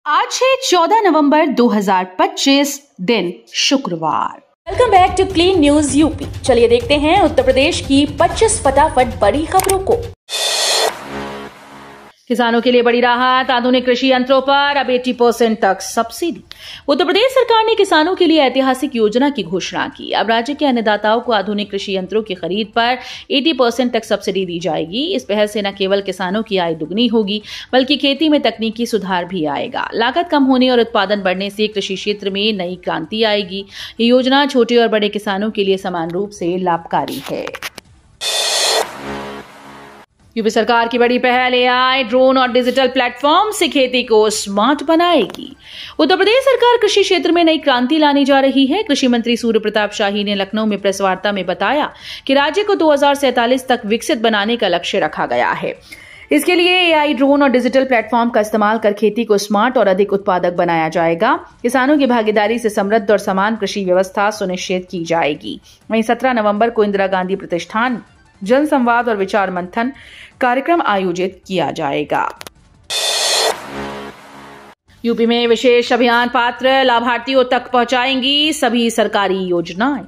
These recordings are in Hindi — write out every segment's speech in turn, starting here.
आज है 14 नवंबर 2025 दिन शुक्रवार। Welcome back to clean news UP. चलिए देखते हैं उत्तर प्रदेश की 25 फटाफट बड़ी खबरों को। किसानों के लिए बड़ी राहत, आधुनिक कृषि यंत्रों पर अब 80% तक सब्सिडी। उत्तर प्रदेश सरकार ने किसानों के लिए ऐतिहासिक योजना की घोषणा की। अब राज्य के अन्नदाताओं को आधुनिक कृषि यंत्रों की खरीद पर 80% तक सब्सिडी दी जाएगी। इस पहल से न केवल किसानों की आय दुगनी होगी, बल्कि खेती में तकनीकी सुधार भी आएगा। लागत कम होने और उत्पादन बढ़ने से कृषि क्षेत्र में नई क्रांति आएगी। ये योजना छोटे और बड़े किसानों के लिए समान रूप से लाभकारी है। यूपी सरकार की बड़ी पहल एआई, ड्रोन और डिजिटल प्लेटफॉर्म से खेती को स्मार्ट बनाएगी। उत्तर प्रदेश सरकार कृषि क्षेत्र में नई क्रांति लाने जा रही है। कृषि मंत्री सूर्य प्रताप शाही ने लखनऊ में प्रेस वार्ता में बताया कि राज्य को 2047 तक विकसित बनाने का लक्ष्य रखा गया है। इसके लिए एआई, ड्रोन और डिजिटल प्लेटफॉर्म का इस्तेमाल कर खेती को स्मार्ट और अधिक उत्पादक बनाया जाएगा। किसानों की भागीदारी से समृद्ध और समान कृषि व्यवस्था सुनिश्चित की जाएगी। वहीं 17 नवंबर को इंदिरा गांधी प्रतिष्ठान जन संवाद और विचार मंथन कार्यक्रम आयोजित किया जाएगा। यूपी में विशेष अभियान पात्र लाभार्थियों तक पहुंचाएंगी सभी सरकारी योजनाएं।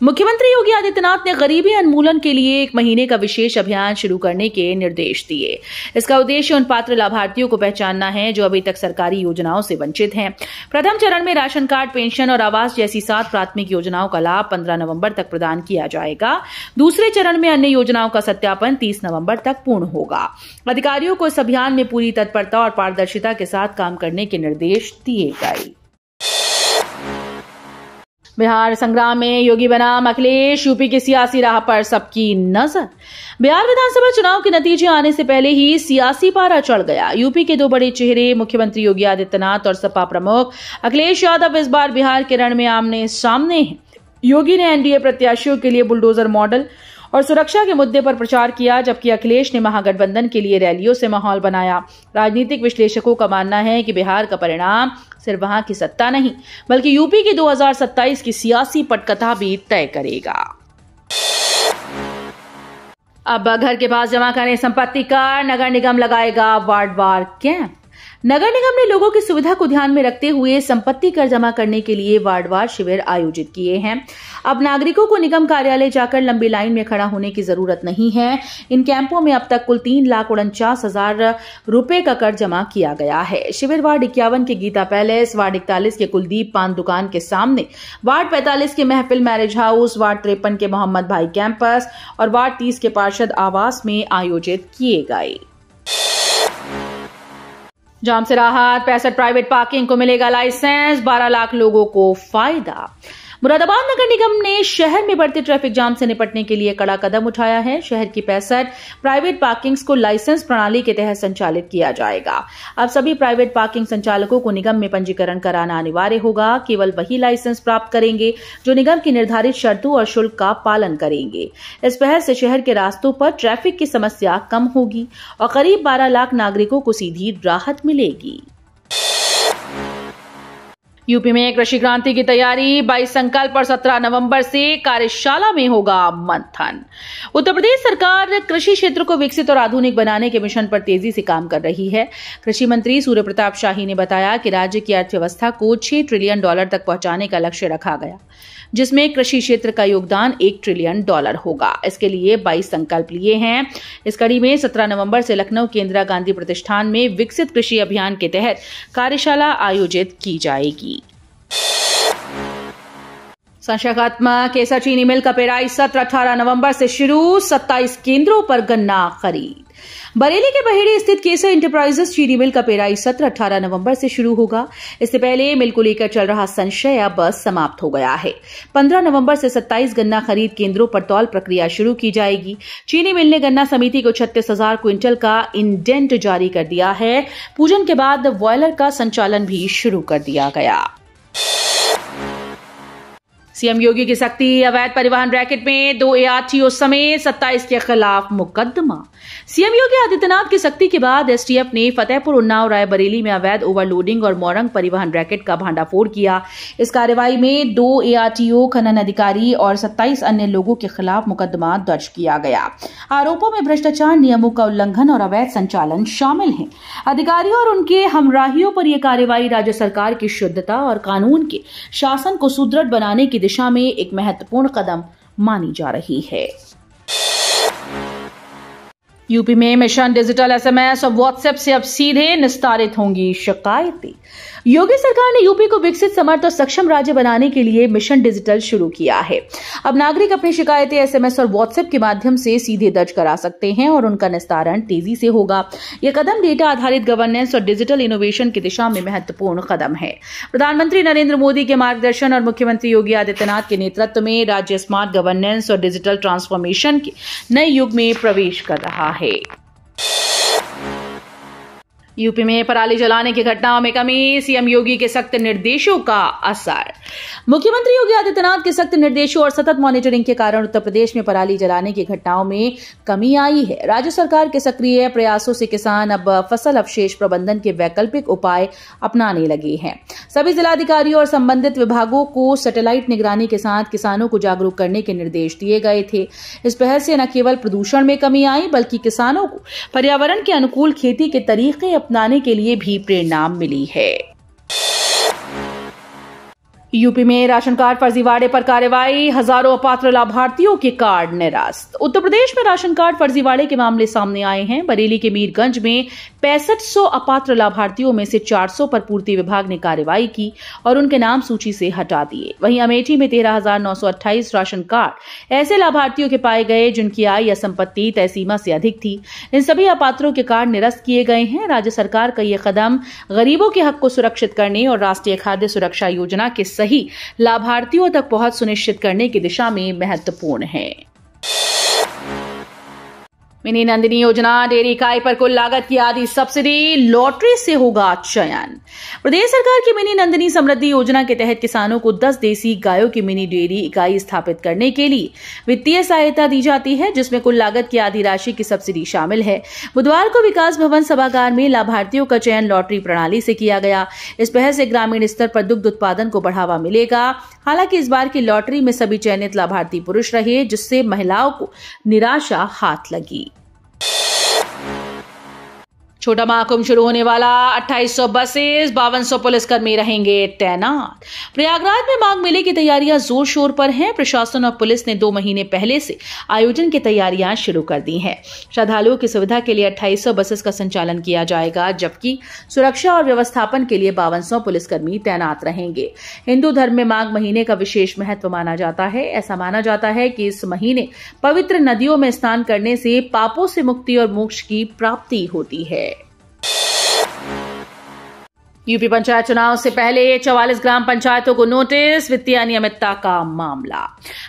मुख्यमंत्री योगी आदित्यनाथ ने गरीबी उन्मूलन के लिए 1 महीने का विशेष अभियान शुरू करने के निर्देश दिए। इसका उद्देश्य उन पात्र लाभार्थियों को पहचानना है जो अभी तक सरकारी योजनाओं से वंचित हैं। प्रथम चरण में राशन कार्ड, पेंशन और आवास जैसी 7 प्राथमिक योजनाओं का लाभ 15 नवंबर तक प्रदान किया जाएगा। दूसरे चरण में अन्य योजनाओं का सत्यापन 30 नवंबर तक पूर्ण होगा। अधिकारियों को इस अभियान में पूरी तत्परता और पारदर्शिता के साथ काम करने के निर्देश दिए गए। बिहार संग्राम में योगी बनाम अखिलेश, यूपी की सियासी राह पर सबकी नजर। बिहार विधानसभा चुनाव के नतीजे आने से पहले ही सियासी पारा चढ़ गया। यूपी के 2 बड़े चेहरे मुख्यमंत्री योगी आदित्यनाथ और सपा प्रमुख अखिलेश यादव इस बार बिहार के रण में आमने सामने हैं। योगी ने एनडीए प्रत्याशियों के लिए बुलडोजर मॉडल और सुरक्षा के मुद्दे पर प्रचार किया, जबकि अखिलेश ने महागठबंधन के लिए रैलियों से माहौल बनाया। राजनीतिक विश्लेषकों का मानना है कि बिहार का परिणाम सिर्फ वहां की सत्ता नहीं, बल्कि यूपी की 2027 की सियासी पटकथा भी तय करेगा। अब घर के पास जमा करें संपत्ति कर, नगर निगम लगाएगा वार्डवार कैंप। नगर निगम ने लोगों की सुविधा को ध्यान में रखते हुए संपत्ति कर जमा करने के लिए वार्डवार शिविर आयोजित किए हैं। अब नागरिकों को निगम कार्यालय जाकर लंबी लाइन में खड़ा होने की जरूरत नहीं है। इन कैंपों में अब तक कुल 3,49,000 रुपए का कर जमा किया गया है। शिविर वार्ड 51 के गीता पैलेस, वार्ड 41 के कुलदीप पान दुकान के सामने, वार्ड 45 के महफिल मैरिज हाउस, वार्ड 53 के मोहम्मद भाई कैंपस और वार्ड 30 के पार्षद आवास में आयोजित किए गए। जाम से राहत, 65 प्राइवेट पार्किंग को मिलेगा लाइसेंस, 12 लाख लोगों को फायदा। मुरादाबाद नगर निगम ने शहर में बढ़ते ट्रैफिक जाम से निपटने के लिए कड़ा कदम उठाया है। शहर की 65 प्राइवेट पार्किंग्स को लाइसेंस प्रणाली के तहत संचालित किया जाएगा। अब सभी प्राइवेट पार्किंग संचालकों को निगम में पंजीकरण कराना अनिवार्य होगा। केवल वही लाइसेंस प्राप्त करेंगे जो निगम की निर्धारित शर्तों और शुल्क का पालन करेंगे। इस पहल से शहर के रास्तों पर ट्रैफिक की समस्या कम होगी और करीब 12 लाख नागरिकों को सीधी राहत मिलेगी। यूपी में कृषि क्रांति की तैयारी, 22 संकल्प और 17 नवंबर से कार्यशाला में होगा मंथन। उत्तर प्रदेश सरकार कृषि क्षेत्र को विकसित और आधुनिक बनाने के मिशन पर तेजी से काम कर रही है। कृषि मंत्री सूर्य प्रताप शाही ने बताया कि राज्य की अर्थव्यवस्था को $6 ट्रिलियन तक पहुंचाने का लक्ष्य रखा गया, जिसमें कृषि क्षेत्र का योगदान $1 ट्रिलियन होगा। इसके लिए 22 संकल्प लिए हैं। इस कड़ी में 17 नवंबर से लखनऊ के इंदिरा गांधी प्रतिष्ठान में विकसित कृषि अभियान के तहत कार्यशाला आयोजित की जाएगी। संशयात्मक केसर चीनी मिल का पेराई सत्र 18 नवंबर से शुरू, 27 केंद्रों पर गन्ना खरीद। बरेली के बहेड़ी स्थित केसर इंटरप्राइजेस चीनी मिल का पेराई सत्र 18 नवंबर से शुरू होगा। इससे पहले मिल को लेकर चल रहा संशय अब समाप्त हो गया है। 15 नवंबर से 27 गन्ना खरीद केंद्रों पर तौल प्रक्रिया शुरू की जाएगी। चीनी मिल ने गन्ना समिति को 36,000 क्विंटल का इंडेंट जारी कर दिया है। पूजन के बाद बॉयलर का संचालन भी शुरू कर दिया गया। सीएम योगी की सख्ती, अवैध परिवहन रैकेट में 2 ARTO समेत 27 के खिलाफ मुकदमा। सीएम योगी आदित्यनाथ की सख्ती के बाद एसटीएफ ने फतेहपुर, उन्नाव, रायबरेली में अवैध ओवरलोडिंग और मोरंग परिवहन रैकेट का भांडाफोड़ किया। इस कार्रवाई में 2 ARTO, खनन अधिकारी और 27 अन्य लोगों के खिलाफ मुकदमा दर्ज किया गया। आरोपों में भ्रष्टाचार, नियमों का उल्लंघन और अवैध संचालन शामिल हैं। अधिकारियों और उनके हमराहियों पर यह कार्रवाई राज्य सरकार की शुद्धता और कानून के शासन को सुदृढ़ बनाने की दिशा में एक महत्वपूर्ण कदम मानी जा रही है। यूपी में मिशन डिजिटल एसएमएस और व्हाट्सएप से अब सीधे निस्तारित होंगी शिकायतें। योगी सरकार ने यूपी को विकसित, समर्थ और सक्षम राज्य बनाने के लिए मिशन डिजिटल शुरू किया है। अब नागरिक अपनी शिकायतें एसएमएस और व्हाट्सएप के माध्यम से सीधे दर्ज करा सकते हैं और उनका निस्तारण तेजी से होगा। यह कदम डेटा आधारित गवर्नेंस और डिजिटल इनोवेशन की दिशा में महत्वपूर्ण कदम है। प्रधानमंत्री नरेंद्र मोदी के मार्गदर्शन और मुख्यमंत्री योगी आदित्यनाथ के नेतृत्व में राज्य स्मार्ट गवर्नेंस और डिजिटल ट्रांसफॉर्मेशन के नए युग में प्रवेश कर रहा है। यूपी में पराली जलाने की घटनाओं में कमी, सीएम योगी के सख्त निर्देशों का असर। मुख्यमंत्री योगी आदित्यनाथ के सख्त निर्देशों और सतत मॉनिटरिंग के कारण उत्तर प्रदेश में पराली जलाने की घटनाओं में कमी आई है। राज्य सरकार के सक्रिय प्रयासों से किसान अब फसल अवशेष प्रबंधन के वैकल्पिक उपाय अपनाने लगे हैं। सभी जिलाधिकारियों और संबंधित विभागों को सैटेलाइट निगरानी के साथ किसानों को जागरूक करने के निर्देश दिए गए थे। इस पहल से न केवल प्रदूषण में कमी आई, बल्कि किसानों को पर्यावरण के अनुकूल खेती के तरीके अपनाने के लिए भी प्रेरणा मिली है। यूपी में राशन कार्ड फर्जीवाड़े पर कार्रवाई, हजारों अपात्र लाभार्थियों के कार्ड निरस्त। उत्तर प्रदेश में राशन कार्ड फर्जीवाड़े के मामले सामने आए हैं। बरेली के मीरगंज में 6500 अपात्र लाभार्थियों में से 400 पर पूर्ति विभाग ने कार्रवाई की और उनके नाम सूची से हटा दिए। वहीं अमेठी में 13,928 राशन कार्ड ऐसे लाभार्थियों के पाए गए जिनकी आय या संपत्ति तय सीमा से अधिक थी। इन सभी अपात्रों के कार्ड निरस्त किए गए हैं। राज्य सरकार का यह कदम गरीबों के हक को सुरक्षित करने और राष्ट्रीय खाद्य सुरक्षा योजना के सही लाभार्थियों तक पहुंच सुनिश्चित करने की दिशा में महत्वपूर्ण है। मिनी नंदिनी योजना, डेयरी इकाई पर कुल लागत की आधी सब्सिडी, लॉटरी से होगा चयन। प्रदेश सरकार की मिनी नंदिनी समृद्धि योजना के तहत किसानों को 10 देसी गायों की मिनी डेयरी इकाई स्थापित करने के लिए वित्तीय सहायता दी जाती है, जिसमें कुल लागत की आधी राशि की सब्सिडी शामिल है। बुधवार को विकास भवन सभागार में लाभार्थियों का चयन लॉटरी प्रणाली से किया गया। इस पहल से ग्रामीण स्तर पर दुग्ध उत्पादन को बढ़ावा मिलेगा। हालांकि इस बार की लॉटरी में सभी चयनित लाभार्थी पुरुष रहे, जिससे महिलाओं को निराशा हाथ लगी। छोटा महाकुंभ शुरू होने वाला, 2800 बसेस, 5200 पुलिसकर्मी रहेंगे तैनात। प्रयागराज में माघ मेले की तैयारियां जोर शोर पर हैं। प्रशासन और पुलिस ने 2 महीने पहले से आयोजन की तैयारियां शुरू कर दी हैं। श्रद्धालुओं की सुविधा के लिए 2800 बसेस का संचालन किया जाएगा, जबकि सुरक्षा और व्यवस्थापन के लिए 5200 पुलिसकर्मी तैनात रहेंगे। हिंदू धर्म में माघ महीने का विशेष महत्व माना जाता है। ऐसा माना जाता है कि इस महीने पवित्र नदियों में स्नान करने से पापों से मुक्ति और मोक्ष की प्राप्ति होती है। यूपी पंचायत चुनाव से पहले 44 ग्राम पंचायतों को नोटिस, वित्तीय अनियमितता का मामला।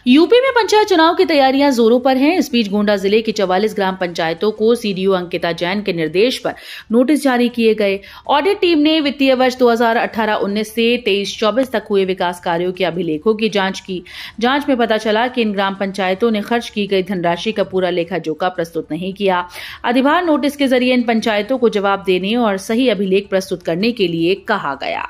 यूपी में पंचायत चुनाव की तैयारियां जोरों पर हैं। इस बीच गोंडा जिले की 44 ग्राम पंचायतों को सीडीओ अंकिता जैन के निर्देश पर नोटिस जारी किए गए। ऑडिट टीम ने वित्तीय वर्ष 2018-19 से 23-24 तक हुए विकास कार्यों के अभिलेखों की जांच की। जांच में पता चला कि इन ग्राम पंचायतों ने खर्च की गई धनराशि का पूरा लेखा जोखा प्रस्तुत नहीं किया। अधिभार नोटिस के जरिए इन पंचायतों को जवाब देने और सही अभिलेख प्रस्तुत करने के लिए कहा गया।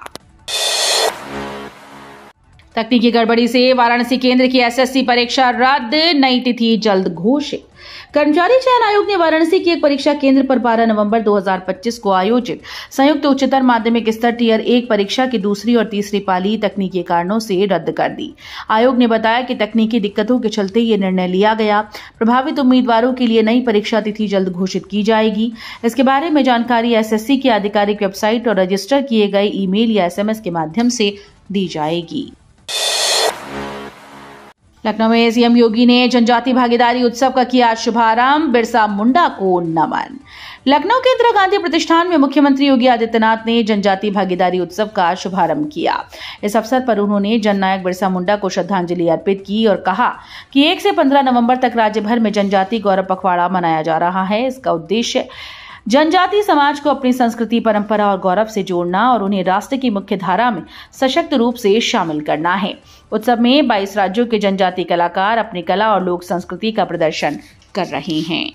तकनीकी गड़बड़ी से वाराणसी केंद्र की एसएससी परीक्षा रद्द, नई तिथि जल्द घोषित। कर्मचारी चयन आयोग ने वाराणसी की एक परीक्षा केंद्र पर 12 नवंबर 2025 को आयोजित संयुक्त उच्चतर माध्यमिक स्तर टियर 1 परीक्षा की दूसरी और तीसरी पाली तकनीकी कारणों से रद्द कर दी। आयोग ने बताया कि तकनीकी दिक्कतों के चलते ये निर्णय लिया गया। प्रभावित उम्मीदवारों के लिए नई परीक्षा तिथि जल्द घोषित की जाएगी। इसके बारे में जानकारी एसएससी की आधिकारिक वेबसाइट और रजिस्टर किए गए ईमेल या एसएमएस के माध्यम से दी जाएगी। लखनऊ में सीएम योगी ने जनजाति भागीदारी उत्सव का किया शुभारंभ, बिरसा मुंडा को नमन। लखनऊ के इंदिरा गांधी प्रतिष्ठान में मुख्यमंत्री योगी आदित्यनाथ ने जनजाति भागीदारी उत्सव का शुभारंभ किया। इस अवसर पर उन्होंने जननायक बिरसा मुंडा को श्रद्धांजलि अर्पित की और कहा कि 1 से 15 नवंबर तक राज्य भर में जनजाति गौरव पखवाड़ा मनाया जा रहा है। इसका उद्देश्य जनजातीय समाज को अपनी संस्कृति, परंपरा और गौरव से जोड़ना और उन्हें राष्ट्र की मुख्य धारा में सशक्त रूप से शामिल करना है। उत्सव में 22 राज्यों के जनजातीय कलाकार अपनी कला और लोक संस्कृति का प्रदर्शन कर रहे हैं।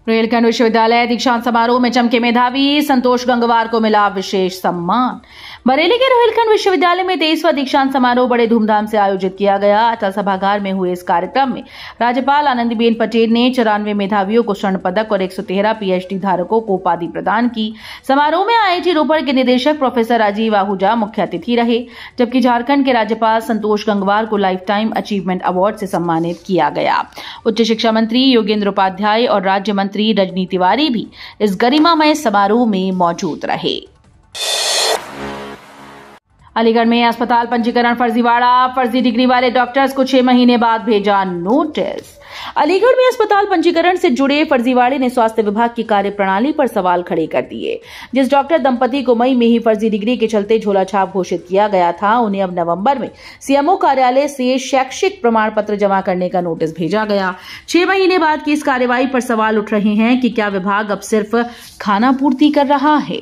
रोहिलखंड विश्वविद्यालय दीक्षांत समारोह में चमके मेधावी, संतोष गंगवार को मिला विशेष सम्मान। बरेली के रोहिलखंड विश्वविद्यालय में 23वां दीक्षांत समारोह बड़े धूमधाम से आयोजित किया गया। अटल सभागार में हुए इस कार्यक्रम में राज्यपाल आनंदीबेन पटेल ने 94 मेधावियों को स्वर्ण पदक और 113 पीएचडी धारकों को उपाधि प्रदान की। समारोह में आईआईटी रोपड़ के निदेशक प्रोफेसर राजीव आहूजा मुख्य अतिथि रहे, जबकि झारखंड के राज्यपाल संतोष गंगवार को लाइफ टाइम अचीवमेंट अवार्ड से सम्मानित किया गया। उच्च शिक्षा मंत्री योगेंद्र उपाध्याय और राज्य मंत्री रजनी तिवारी भी इस गरिमामय समारोह में मौजूद रहे। अलीगढ़ में अस्पताल पंजीकरण फर्जीवाड़ा, फर्जी डिग्री वाले डॉक्टर्स को 6 महीने बाद भेजा नोटिस। अलीगढ़ में अस्पताल पंजीकरण से जुड़े फर्जीवाड़े ने स्वास्थ्य विभाग की कार्यप्रणाली पर सवाल खड़े कर दिए। जिस डॉक्टर दंपति को मई में ही फर्जी डिग्री के चलते झोलाछाप घोषित किया गया था, उन्हें अब नवंबर में सीएमओ कार्यालय से शैक्षिक प्रमाण पत्र जमा करने का नोटिस भेजा गया। 6 महीने बाद की इस कार्रवाई पर सवाल उठ रहे हैं कि क्या विभाग अब सिर्फ खाना पूर्ति कर रहा है।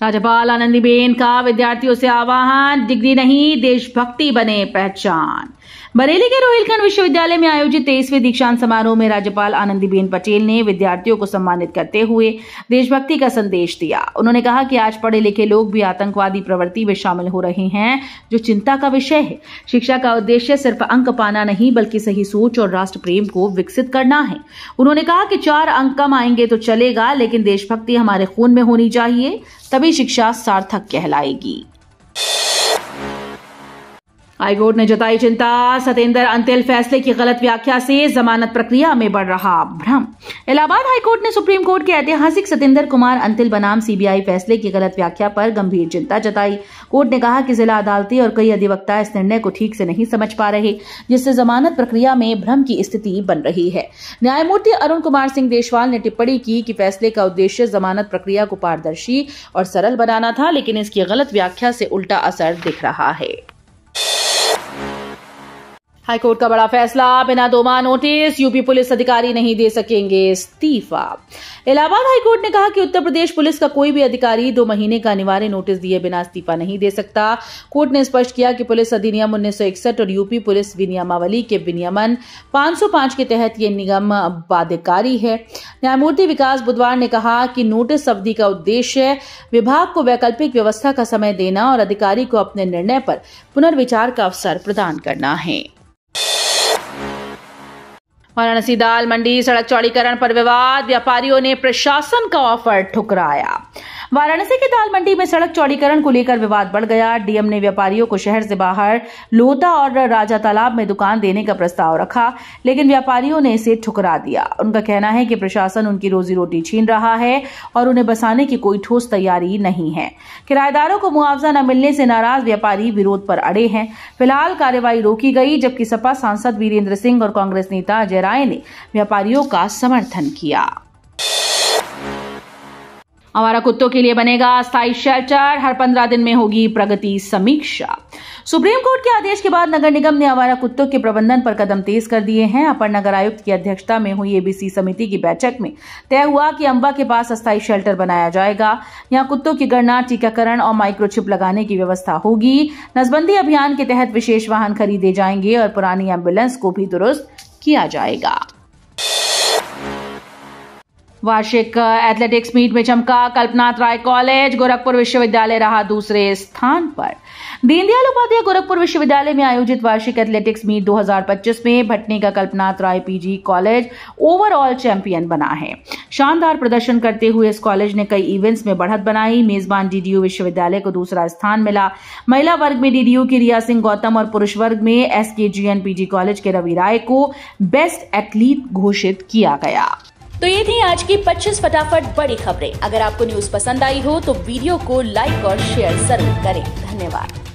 राज्यपाल आनंदीबेन का विद्यार्थियों से आह्वान, डिग्री नहीं देशभक्ति बने पहचान। बरेली के रोहिलखंड विश्वविद्यालय में आयोजित 23वें दीक्षांत समारोह में राज्यपाल आनंदीबेन पटेल ने विद्यार्थियों को सम्मानित करते हुए देशभक्ति का संदेश दिया। उन्होंने कहा कि आज पढ़े लिखे लोग भी आतंकवादी प्रवृत्ति में शामिल हो रहे हैं, जो चिंता का विषय है। शिक्षा का उद्देश्य सिर्फ अंक पाना नहीं, बल्कि सही सोच और राष्ट्र प्रेम को विकसित करना है। उन्होंने कहा कि 4 अंक कम आएंगे तो चलेगा, लेकिन देशभक्ति हमारे खून में होनी चाहिए, तभी शिक्षा सार्थक कहलाएगी। हाईकोर्ट ने जताई चिंता, सतेंद्र अंतिल फैसले की गलत व्याख्या से जमानत प्रक्रिया में बढ़ रहा भ्रम। इलाहाबाद हाईकोर्ट ने सुप्रीम कोर्ट के ऐतिहासिक सतेंद्र कुमार अंतिल बनाम सीबीआई फैसले की गलत व्याख्या पर गंभीर चिंता जताई। कोर्ट ने कहा कि जिला अदालतें और कई अधिवक्ता इस निर्णय को ठीक से नहीं समझ पा रहे, जिससे जमानत प्रक्रिया में भ्रम की स्थिति बन रही है। न्यायमूर्ति अरुण कुमार सिंह देशवाल ने टिप्पणी की कि फैसले का उद्देश्य जमानत प्रक्रिया को पारदर्शी और सरल बनाना था, लेकिन इसकी गलत व्याख्या से उल्टा असर दिख रहा है। हाईकोर्ट का बड़ा फैसला, बिना 2 माह नोटिस यूपी पुलिस अधिकारी नहीं दे सकेंगे इस्तीफा। इलाहाबाद हाईकोर्ट ने कहा कि उत्तर प्रदेश पुलिस का कोई भी अधिकारी 2 महीने का अनिवार्य नोटिस दिए बिना इस्तीफा नहीं दे सकता। कोर्ट ने स्पष्ट किया कि पुलिस अधिनियम 1961 और यूपी पुलिस विनियमावली के विनियमन 505 के तहत ये निगम बाध्यकारी है। न्यायमूर्ति विकास बुधवार ने कहा कि नोटिस अवधि का उद्देश्य विभाग को वैकल्पिक व्यवस्था का समय देना और अधिकारी को अपने निर्णय पर पुनर्विचार का अवसर प्रदान करना है। वाराणसी दाल मंडी सड़क चौड़ीकरण पर विवाद, व्यापारियों ने प्रशासन का ऑफर ठुकराया। वाराणसी की दाल मंडी में सड़क चौड़ीकरण को लेकर विवाद बढ़ गया। डीएम ने व्यापारियों को शहर से बाहर लोता और राजा तालाब में दुकान देने का प्रस्ताव रखा, लेकिन व्यापारियों ने इसे ठुकरा दिया। उनका कहना है कि प्रशासन उनकी रोजी रोटी छीन रहा है और उन्हें बसाने की कोई ठोस तैयारी नहीं है। किराएदारों को मुआवजा न मिलने से नाराज व्यापारी विरोध पर अड़े हैं। फिलहाल कार्रवाई रोकी गई, जबकि सपा सांसद वीरेंद्र सिंह और कांग्रेस नेता अजय राय ने व्यापारियों का समर्थन किया। आवारा कुत्तों के लिए बनेगा अस्थायी शेल्टर, हर 15 दिन में होगी प्रगति समीक्षा। सुप्रीम कोर्ट के आदेश के बाद नगर निगम ने आवारा कुत्तों के प्रबंधन पर कदम तेज कर दिए हैं। अपर नगर आयुक्त की अध्यक्षता में हुई एबीसी समिति की बैठक में तय हुआ कि अंबा के पास अस्थायी शेल्टर बनाया जाएगा। यहां कुत्तों की गणना, टीकाकरण और माइक्रोचिप लगाने की व्यवस्था होगी। नसबंदी अभियान के तहत विशेष वाहन खरीदे जाएंगे और पुरानी एम्बुलेंस को भी दुरुस्त किया जाएगा। वार्षिक एथलेटिक्स मीट में चमका कल्पनाथ राय कॉलेज, गोरखपुर विश्वविद्यालय रहा दूसरे स्थान पर। दीनदयाल उपाध्याय गोरखपुर विश्वविद्यालय में आयोजित वार्षिक एथलेटिक्स मीट 2025 में भटनी का कल्पनाथ राय पीजी कॉलेज ओवरऑल चैंपियन बना है। शानदार प्रदर्शन करते हुए इस कॉलेज ने कई इवेंट्स में बढ़त बनाई। मेजबान डीडीयू विश्वविद्यालय को दूसरा स्थान मिला। महिला वर्ग में डीडीयू की रिया सिंह गौतम और पुरुष वर्ग में एसकेजीएन पीजी कॉलेज के रवि राय को बेस्ट एथलीट घोषित किया गया। तो ये थी आज की 25 फटाफट बड़ी खबरें। अगर आपको न्यूज पसंद आई हो तो वीडियो को लाइक और शेयर जरूर करें। धन्यवाद।